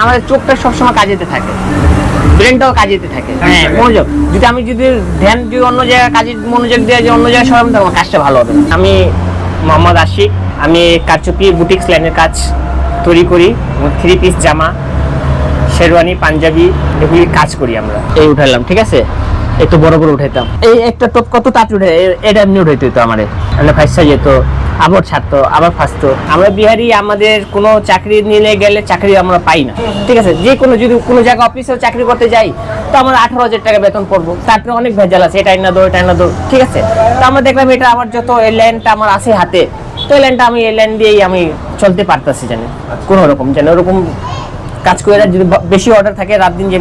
আমাদের চোখটা সবসময় কাজেতে থাকে, ব্রেনটাও কাজেতে থাকে। হ্যাঁ, মনোযোগ যদি ধ্যান যদি অন্য জায়গায় কাজে মনোযোগ দেওয়া যায়, অন্য জায়গায় সরাম, তখন কাজটা ভালো হবে। আমি মোহাম্মদ আশিক, আমি কারচুপি বুটিক্স লাইনের কাজ তৈরি করি। 3 পিস জামা, শেরওয়ানি, পাঞ্জাবি এগুলি কাজ করি আমরা। এই উঠালাম, ঠিক আছে, একটু বড় বড় উঠাইতাম। এই একটা টপ কত তাঁত উঠে, এটা এমনি উঠাইতে হতো আমার, মানে ফাইসা যেত, আবার ছাড়তো, আবার ফাঁসতো। আমরা বিহারি, আমাদের কোনো চাকরি নিয়ে গেলে চাকরি আমরা পাই না, ঠিক আছে। যে কোনো যদি কোনো জায়গায় অফিসেও চাকরি করতে যাই, তো আমার 18,000 টাকা বেতন পড়বো, তারপরে অনেক ভেজাল আছে, এটা না দো, এটা না দো, ঠিক আছে। তো আমরা দেখলাম এটা আমার যত এই লাইনটা আমার আছে হাতে, তো এই লাইনটা আমি এই লাইন দিয়েই আমি চলতে পারতেছি, জানি কোনো রকম, যেন ওরকম কাজ করে। যদি বেশি অর্ডার থাকে রাত দিন, যে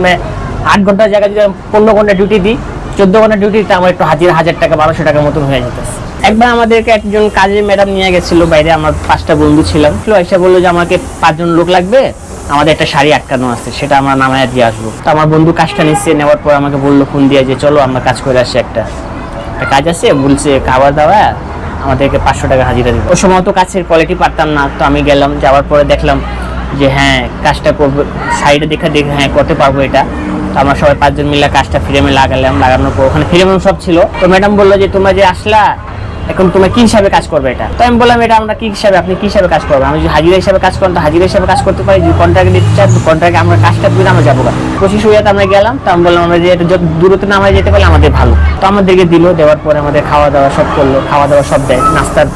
8 ঘন্টার জায়গায় যদি 15 ঘন্টা ডিউটি দিই, 14 ঘন্টা ডিউটিতে আমার একটু 1000 টাকা 1200 টাকার মতন হয়ে যেতেছে। একবার আমাদেরকে একজন কাজের ম্যাডাম নিয়ে গেছিল বাইরে, আমার 5টা বন্ধু ছিলাম, এসে বললো যে আমাকে 5 জন লোক লাগবে, আমাদের একটা শাড়ি আটকানো আছে, সেটা আমরা নামায় দিয়ে আসবো। তো আমার বন্ধু কাজটা নিচ্ছে, নেওয়ার পর আমাকে বললো ফোন দিয়ে যে চলো আমরা কাজ করে আসি, একটা কাজ আছে, বলছে খাওয়া দাওয়া, আমাদেরকে 500 টাকা হাজিরা দিবে। ওই সময় তো কাজের কোয়ালিটি পারতাম না, তো আমি গেলাম, যাওয়ার পরে দেখলাম যে হ্যাঁ কাজটা করবো, শাড়িটা দেখে হ্যাঁ করতে পারবো এটা। তো আমরা সবাই 5 জন মিলে কাজটা ফ্রেমে লাগালাম, লাগানোর পর ওখানে ফ্রেম সব ছিল। তো ম্যাডাম বললো যে তোমরা যে আসলা, এখন তোমরা কি হিসাবে কাজ করবে এটা? তো আমি বললাম এটা আমরা কি হিসাবে, আপনি কি হিসাবে কাজ করবেন? আমি যদি হাজিরা হিসাবে কাজ করেন তো হাজিরা হিসাবে কাজ করতে পারি, যদি কন্ট্রাক্ট দিতে চান তো কন্ট্রাক্টে আমরা কাজটা করে আমরা যাবো। 25 হইয়াতে আমরা গেলাম, তো আমি বললাম আমরা যে যত দূরত্ব নামায় যেতে পারলে আমাদের ভালো। তো আমাদেরকে দিল, দেওয়ার পরে আমাদের খাওয়া দাওয়া সব করলো, খাওয়া দাওয়া সব দেয়, নাস্তার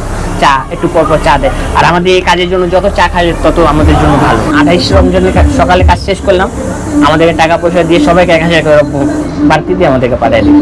চা একটু পর পর চা দেয়। আর আমাদের এই কাজের জন্য যত চা খাই তত আমাদের জন্য ভালো। 28 রমজানে সকালে কাজ শেষ করলাম, আমাদেরকে টাকা পয়সা দিয়ে সবাইকে 1000 টাকা বাড়তি দিয়ে আমাদেরকে পাঠায় দিল।